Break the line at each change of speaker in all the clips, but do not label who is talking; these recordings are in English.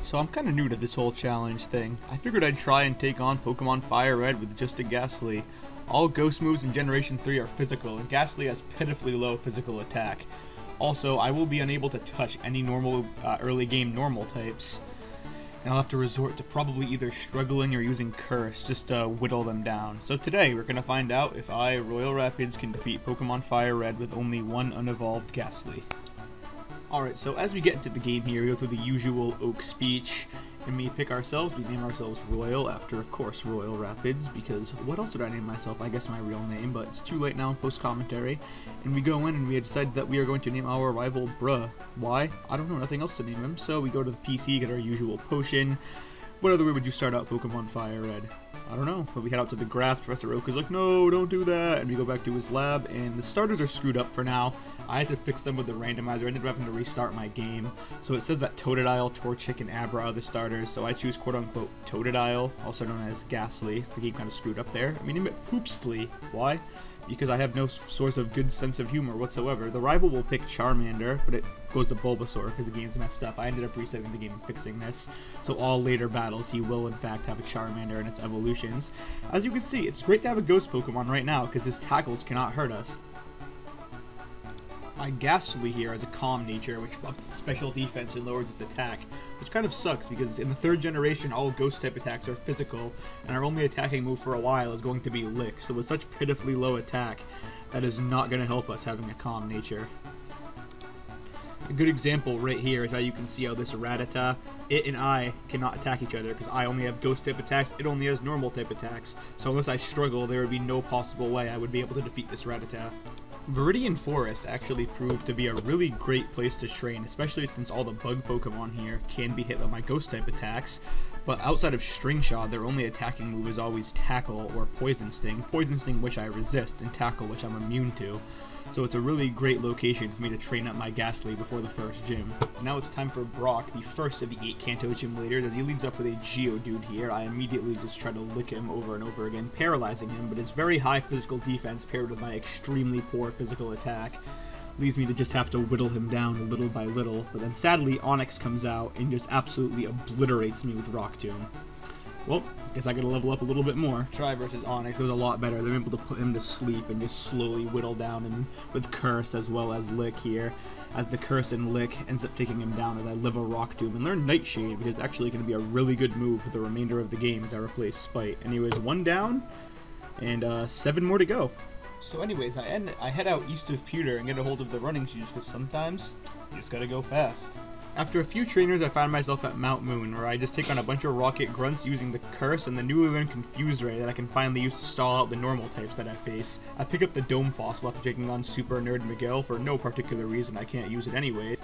So I'm kind of new to this whole challenge thing. I figured I'd try and take on Pokemon FireRed with just a Gastly. All ghost moves in Generation 3 are physical, and Gastly has pitifully low physical attack. Also, I will be unable to touch any normal early game normal types, and I'll have to resort to probably either struggling or using Curse just to whittle them down. So today we're going to find out if I, RoyalRapids, can defeat Pokemon FireRed with only one unevolved Gastly. Alright, so as we get into the game here, we go through the usual Oak speech, and we pick ourselves. We name ourselves Royal after, of course, RoyalRapids, because what else would I name myself? I guess my real name, but it's too late now in post-commentary. And we go in and we decided that we are going to name our rival Bruh. Why? I don't know, nothing else to name him. So we go to the PC, get our usual potion. What other way would you start out Pokemon FireRed? I don't know, but we head out to the grass. Professor Oak is like, no, don't do that, and we go back to his lab, and the starters are screwed up for now. I had to fix them with the randomizer. I ended up having to restart my game. So it says that Totodile, Torchic, and Abra are the starters, so I choose quote-unquote Totodile, also known as Gastly. The game kind of screwed up there. I mean, name it Poopstly. Why? Because I have no source of good sense of humor whatsoever. The rival will pick Charmander, but it goes to Bulbasaur because the game's messed up. I ended up resetting the game and fixing this, so all later battles he will in fact have a Charmander and its evolutions. As you can see, it's great to have a ghost Pokemon right now because his tackles cannot hurt us. My Gastly here has a calm nature, which ups its special defense and lowers its attack, which kind of sucks because in the third generation all ghost type attacks are physical, and our only attacking move for a while is going to be Lick, so with such pitifully low attack, that is not going to help us having a calm nature. A good example right here is how you can see how this Rattata, it and I cannot attack each other because I only have ghost type attacks, it only has normal type attacks, so unless I struggle there would be no possible way I would be able to defeat this Rattata. Viridian Forest actually proved to be a really great place to train, especially since all the bug Pokemon here can be hit by my ghost type attacks, but outside of String Shot, their only attacking move is always Tackle or Poison Sting, which I resist, and Tackle which I'm immune to. So it's a really great location for me to train up my Gastly before the first gym. So now it's time for Brock, the first of the 8 Kanto gym leaders. As he leads up with a Geodude here, I immediately just try to lick him over and over again, paralyzing him, but his very high physical defense paired with my extremely poor physical attack leads me to just have to whittle him down little by little. But then sadly, Onix comes out and just absolutely obliterates me with Rock Tomb. Well, guess I gotta level up a little bit more. Try versus Onix was a lot better. They're able to put him to sleep and just slowly whittle down him with Curse as well as Lick here. As the Curse and Lick ends up taking him down as I live a Rock Tomb and learn Nightshade, which is actually going to be a really good move for the remainder of the game as I replace Spite. Anyways, 1 down and 7 more to go. So anyways, I head out east of Pewter and get a hold of the running shoes because sometimes you just gotta go fast. After a few trainers, I find myself at Mount Moon, where I just take on a bunch of Rocket Grunts using the Curse and the newly learned Confuse Ray that I can finally use to stall out the normal types that I face. I pick up the Dome Fossil after taking on Super Nerd Miguel for no particular reason. I can't use it anyway.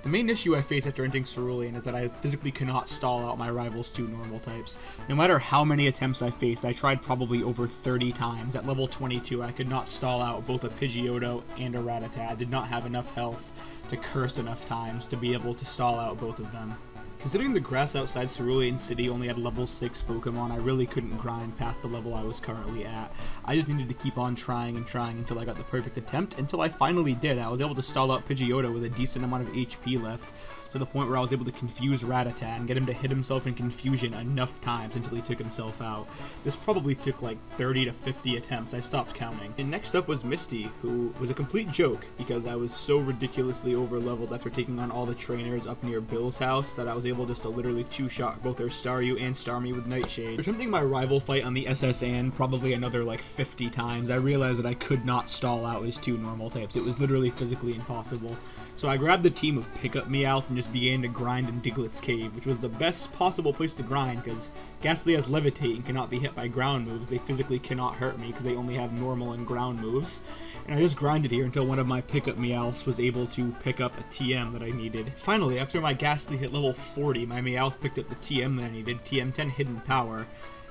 The main issue I face after entering Cerulean is that I physically cannot stall out my rival's 2 normal types. No matter how many attempts I faced, I tried probably over 30 times. At level 22, I could not stall out both a Pidgeotto and a Rattata. I did not have enough health to Curse enough times to be able to stall out both of them. Considering the grass outside Cerulean City only had level 6 Pokemon, I really couldn't grind past the level I was currently at. I just needed to keep on trying and trying until I got the perfect attempt, until I finally did. I was able to stall out Pidgeotto with a decent amount of HP left, to the point where I was able to confuse Rattata and get him to hit himself in confusion enough times until he took himself out. This probably took like 30 to 50 attempts, I stopped counting. And next up was Misty, who was a complete joke because I was so ridiculously over-leveled after taking on all the trainers up near Bill's house that I was able just to literally 2-shot both their Staryu and Starmie with Nightshade. Attempting my rival fight on the SSN probably another like 50 times, I realized that I could not stall out his 2 normal types. It was literally physically impossible. So I grabbed the team of Pickup Meowth and just began to grind in Diglett's Cave, which was the best possible place to grind because Gastly has Levitate and cannot be hit by ground moves. They physically cannot hurt me because they only have normal and ground moves. And I just grinded here until one of my Pickup Meowths was able to pick up a TM that I needed. Finally, after my Gastly hit level 40, my Meowth picked up the TM that I needed, TM10 Hidden Power.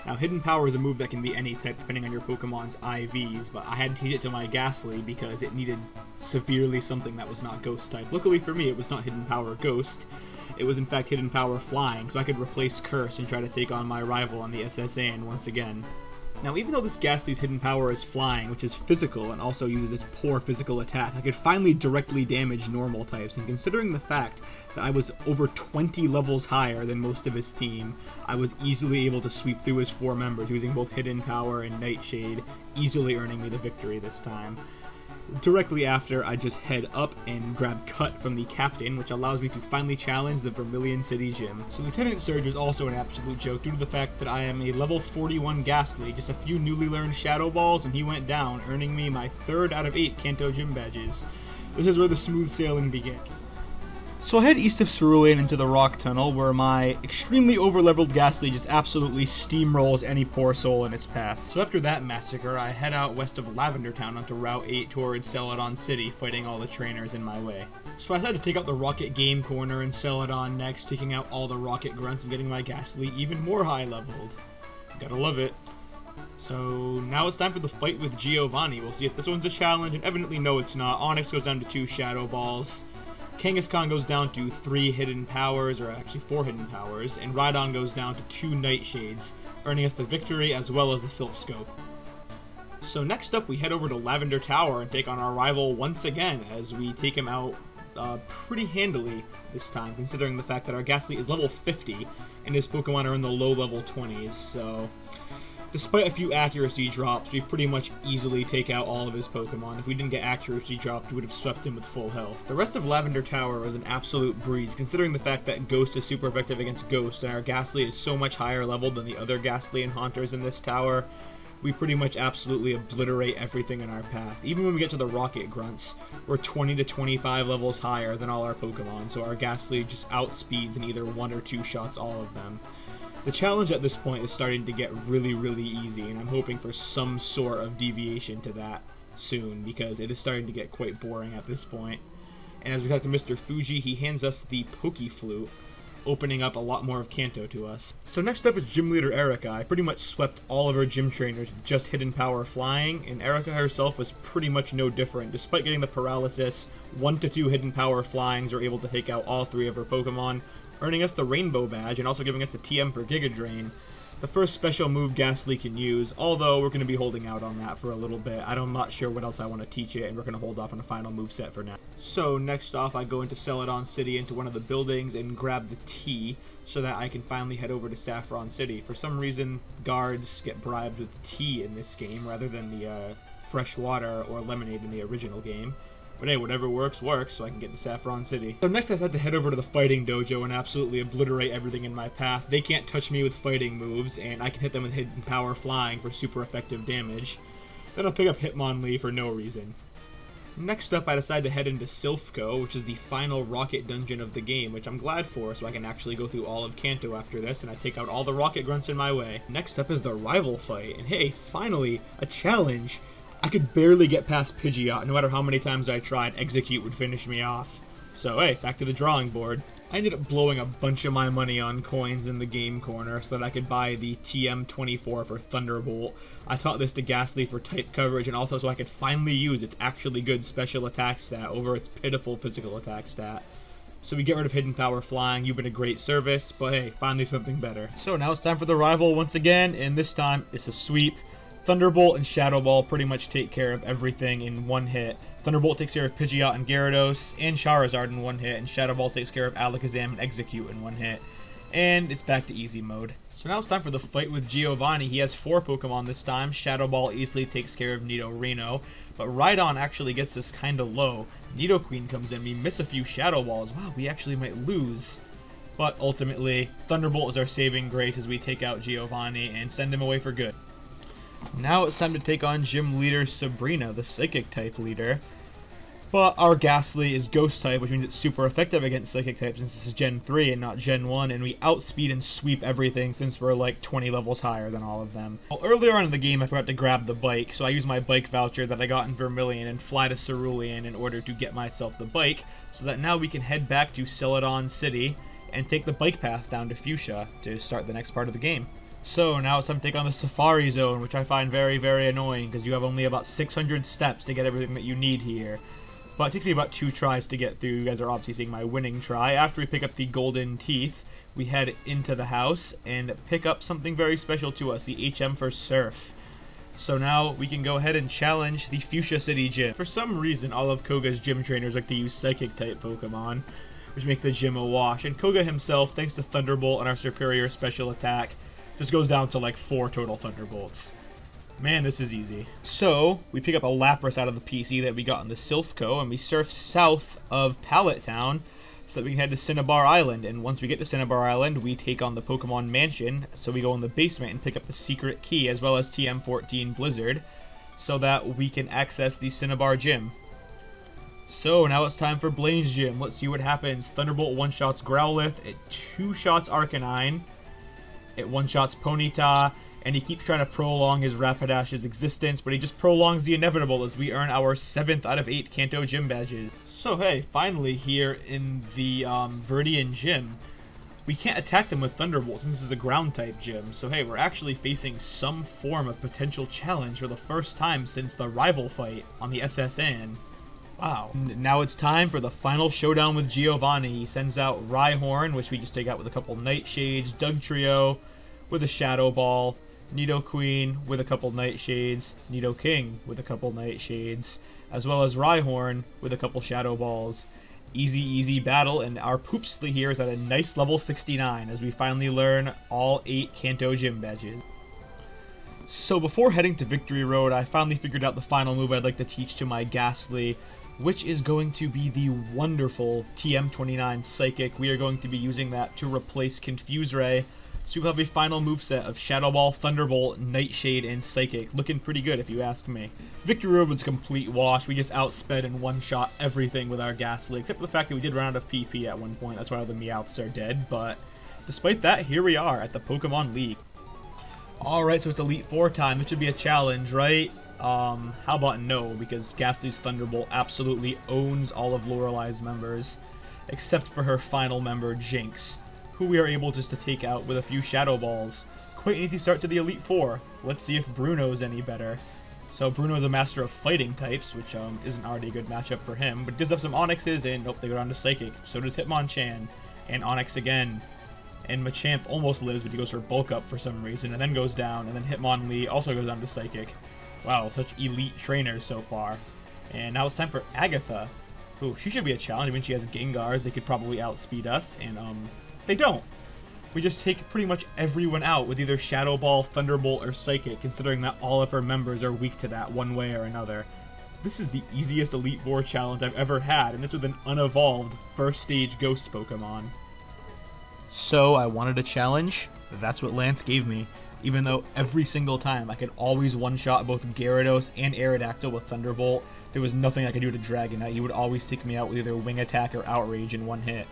Now, Hidden Power is a move that can be any type depending on your Pokemon's IVs, but I had to teach it to my Gastly because it needed severely something that was not Ghost type. Luckily for me, it was not Hidden Power Ghost. It was in fact Hidden Power Flying, so I could replace Curse and try to take on my rival on the SSN once again. Now, even though this Gastly's hidden power is flying, which is physical and also uses its poor physical attack, I could finally directly damage normal types, and considering the fact that I was over 20 levels higher than most of his team, I was easily able to sweep through his 4 members using both hidden power and Nightshade, easily earning me the victory this time. Directly after, I just head up and grab Cut from the captain, which allows me to finally challenge the Vermilion City Gym. So Lieutenant Surge is also an absolute joke due to the fact that I am a level 41 Gastly, just a few newly learned Shadow Balls, and he went down, earning me my 3rd out of 8 Kanto Gym badges. This is where the smooth sailing began. So I head east of Cerulean into the Rock Tunnel, where my extremely overleveled Gastly just absolutely steamrolls any poor soul in its path. So after that massacre, I head out west of Lavender Town onto Route 8 towards Celadon City, fighting all the trainers in my way. So I decided to take out the Rocket Game Corner in Celadon next, taking out all the Rocket Grunts and getting my Gastly even more high-leveled. Gotta love it. So now it's time for the fight with Giovanni. We'll see if this one's a challenge, and evidently no it's not. Onyx goes down to 2 Shadow Balls. Kangaskhan goes down to 3 hidden powers, or actually 4 hidden powers, and Rhydon goes down to 2 Nightshades, earning us the victory as well as the Sylph Scope. So next up, we head over to Lavender Tower and take on our rival once again, as we take him out pretty handily this time, considering the fact that our Gastly is level 50, and his Pokemon are in the low level 20s, so despite a few accuracy drops, we pretty much easily take out all of his Pokemon. If we didn't get accuracy dropped, we would have swept him with full health. The rest of Lavender Tower was an absolute breeze, considering the fact that Ghost is super effective against Ghost, and our Gastly is so much higher leveled than the other Gastly and Haunters in this tower. We pretty much absolutely obliterate everything in our path. Even when we get to the Rocket Grunts, we're 20 to 25 levels higher than all our Pokemon, so our Gastly just outspeeds in either 1 or 2 shots all of them. The challenge at this point is starting to get really, really easy, and I'm hoping for some sort of deviation to that soon, because it is starting to get quite boring at this point. And as we talk to Mr. Fuji, he hands us the Pokeflute, opening up a lot more of Kanto to us. So next up is Gym Leader Erica. I pretty much swept all of her gym trainers with just hidden power flying, and Erica herself was pretty much no different. Despite getting the paralysis, 1 to 2 hidden power flyings are able to take out all 3 of her Pokemon, earning us the Rainbow Badge and also giving us the TM for Giga Drain. The first special move Gastly can use, although we're going to be holding out on that for a little bit. I'm not sure what else I want to teach it, and we're going to hold off on a final move set for now. So next off, I go into Celadon City, into one of the buildings, and grab the tea so that I can finally head over to Saffron City. For some reason, guards get bribed with tea in this game rather than the fresh water or lemonade in the original game. But hey, whatever works, works, so I can get to Saffron City. So next I had to head over to the Fighting Dojo and absolutely obliterate everything in my path. They can't touch me with fighting moves, and I can hit them with hidden power flying for super effective damage. Then I'll pick up Hitmonlee for no reason. Next up, I decide to head into Silphco, which is the final rocket dungeon of the game, which I'm glad for, so I can actually go through all of Kanto after this, and I take out all the rocket grunts in my way. Next up is the rival fight, and hey, finally, a challenge! I could barely get past Pidgeot. No matter how many times I tried, Execute would finish me off. So hey, back to the drawing board. I ended up blowing a bunch of my money on coins in the game corner so that I could buy the TM24 for Thunderbolt. I taught this to Gastly for type coverage and also so I could finally use its actually good special attack stat over its pitiful physical attack stat. So we get rid of Hidden Power Flying. You've been a great service, but hey, finally something better. So now it's time for the rival once again, and this time it's a sweep. Thunderbolt and Shadow Ball pretty much take care of everything in one hit. Thunderbolt takes care of Pidgeot and Gyarados and Charizard in one hit, and Shadow Ball takes care of Alakazam and Execute in one hit. And it's back to easy mode. So now it's time for the fight with Giovanni. He has 4 Pokemon this time. Shadow Ball easily takes care of Nidorino, but Rhydon actually gets us kinda low. Nidoqueen comes in, we miss a few Shadow Balls. Wow, we actually might lose. But ultimately, Thunderbolt is our saving grace as we take out Giovanni and send him away for good. Now it's time to take on Gym Leader Sabrina, the Psychic type leader. But our Gastly is Ghost type, which means it's super effective against Psychic types since this is Gen 3 and not Gen 1, and we outspeed and sweep everything since we're like 20 levels higher than all of them. Well, earlier on in the game I forgot to grab the bike, so I used my bike voucher that I got in Vermilion and fly to Cerulean in order to get myself the bike, so that now we can head back to Celadon City and take the bike path down to Fuchsia to start the next part of the game. So now it's time to take on the Safari Zone, which I find very, very annoying because you have only about 600 steps to get everything that you need here. But it takes me about 2 tries to get through. You guys are obviously seeing my winning try. After we pick up the Golden Teeth, we head into the house and pick up something very special to us, the HM for Surf. So now we can go ahead and challenge the Fuchsia City Gym. For some reason, all of Koga's gym trainers like to use Psychic-type Pokemon, which make the gym a wash. And Koga himself, thanks to Thunderbolt and our superior special attack, just goes down to like 4 total Thunderbolts. Man, this is easy. So, we pick up a Lapras out of the PC that we got in the Silphco, and we surf south of Pallet Town so that we can head to Cinnabar Island. And once we get to Cinnabar Island, we take on the Pokemon Mansion, so we go in the basement and pick up the secret key as well as TM14 Blizzard, so that we can access the Cinnabar Gym. So, now it's time for Blaine's Gym. Let's see what happens. Thunderbolt one-shots Growlithe, it two-shots Arcanine, it one-shots Ponyta, and he keeps trying to prolong his Rapidash's existence, but he just prolongs the inevitable as we earn our 7th out of 8 Kanto Gym badges. So hey, finally here in the Verdian Gym, we can't attack them with Thunderbolt since this is a ground-type gym, so hey, we're actually facing some form of potential challenge for the first time since the rival fight on the SSN. Wow. Now it's time for the final showdown with Giovanni. He sends out Rhyhorn, which we just take out with a couple Nightshades, Dugtrio with a Shadow Ball, Nidoqueen with a couple Nightshades, Nidoking with a couple Nightshades, as well as Rhyhorn with a couple Shadow Balls. Easy battle, and our Poopsly here is at a nice level 69 as we finally learn all 8 Kanto Gym badges. So before heading to Victory Road, I finally figured out the final move I'd like to teach to my Gastly, which is going to be the wonderful TM29 Psychic. We are going to be using that to replace Confuse Ray. So we'll have a final moveset of Shadow Ball, Thunderbolt, Nightshade, and Psychic. Looking pretty good if you ask me. Victory Road was a complete wash. We just outsped and one-shot everything with our Gastly, except for the fact that we did run out of PP at one point. That's why all the Meowths are dead, but despite that, here we are at the Pokemon League. Alright, so it's Elite Four time. It should be a challenge, right? How about no, because Gastly's Thunderbolt absolutely owns all of Lorelei's members, except for her final member, Jinx, who we are able just to take out with a few Shadow Balls. Quite an easy start to the Elite Four. Let's see if Bruno's any better. So Bruno's a master of fighting types, which isn't already a good matchup for him, but does have some Onyxes, and nope, they go down to Psychic. So does Hitmonchan, and Onyx again. And Machamp almost lives, but he goes for Bulk Up for some reason, and then goes down, and then Hitmonlee also goes down to Psychic. Wow, such elite trainers so far. And now it's time for Agatha. Ooh, she should be a challenge. I mean, she has Gengars, they could probably outspeed us, and they don't. We just take pretty much everyone out with either Shadow Ball, Thunderbolt, or Psychic, considering that all of her members are weak to that one way or another. This is the easiest Elite Four challenge I've ever had, and it's with an unevolved first stage Ghost Pokemon. So I wanted a challenge, that's what Lance gave me, even though every single time I could always one-shot both Gyarados and Aerodactyl with Thunderbolt. There was nothing I could do to Dragonite. He would always take me out with either Wing Attack or Outrage in one hit.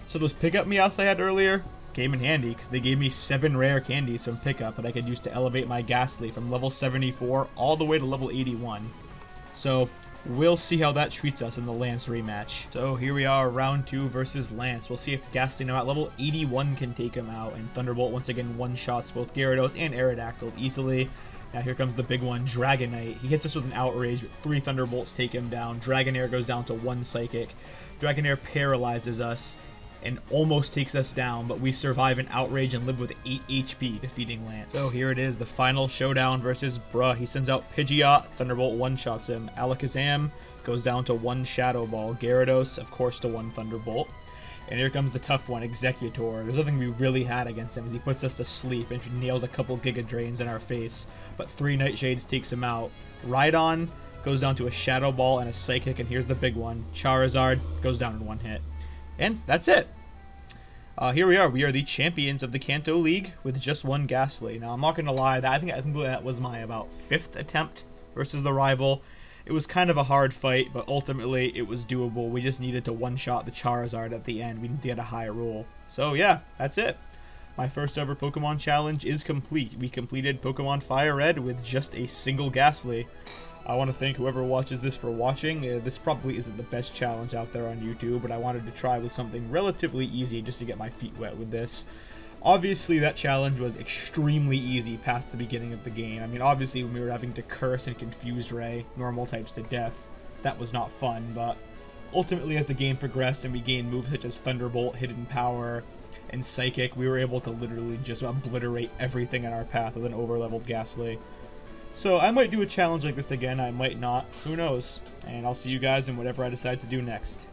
So those pickup Meowths I had earlier came in handy, because they gave me 7 rare candies from pickup that I could use to elevate my Gastly from level 74 all the way to level 81. So we'll see how that treats us in the Lance rematch. So here we are, round 2 versus Lance. We'll see if Gastly now at level 81 can take him out, and Thunderbolt once again one-shots both Gyarados and Aerodactyl easily. Now here comes the big one, Dragonite. He hits us with an Outrage, but 3 Thunderbolts take him down. Dragonair goes down to 1 Psychic. Dragonair paralyzes us and almost takes us down, but we survive an Outrage and live with 8 HP, defeating Lance. So here it is, the final showdown versus Bruh. He sends out Pidgeot, Thunderbolt one-shots him. Alakazam goes down to 1 Shadow Ball. Gyarados, of course, to 1 Thunderbolt. And here comes the tough one, Executor. There's nothing we really had against him as he puts us to sleep and nails a couple Giga Drains in our face, but 3 Nightshades takes him out. Rhydon goes down to a Shadow Ball and a Psychic, and here's the big one. Charizard goes down in 1 hit. And that's it. Here we are. We are the champions of the Kanto League with just 1 Gastly. Now, I'm not going to lie, I think that was my about 5th attempt versus the rival. It was kind of a hard fight, but ultimately it was doable. We just needed to one-shot the Charizard at the end. We needed to get a high roll. So yeah, that's it. My first ever Pokemon challenge is complete. We completed Pokemon FireRed with just a single Gastly. I want to thank whoever watches this for watching. This probably isn't the best challenge out there on YouTube, but I wanted to try with something relatively easy just to get my feet wet with this. Obviously, that challenge was extremely easy past the beginning of the game. I mean, obviously, when we were having to curse and confuse Ray, normal types to death, that was not fun, but ultimately, as the game progressed and we gained moves such as Thunderbolt, Hidden Power, and Psychic, we were able to literally just obliterate everything in our path with an over-leveled Gastly. So I might do a challenge like this again, I might not, who knows. And I'll see you guys in whatever I decide to do next.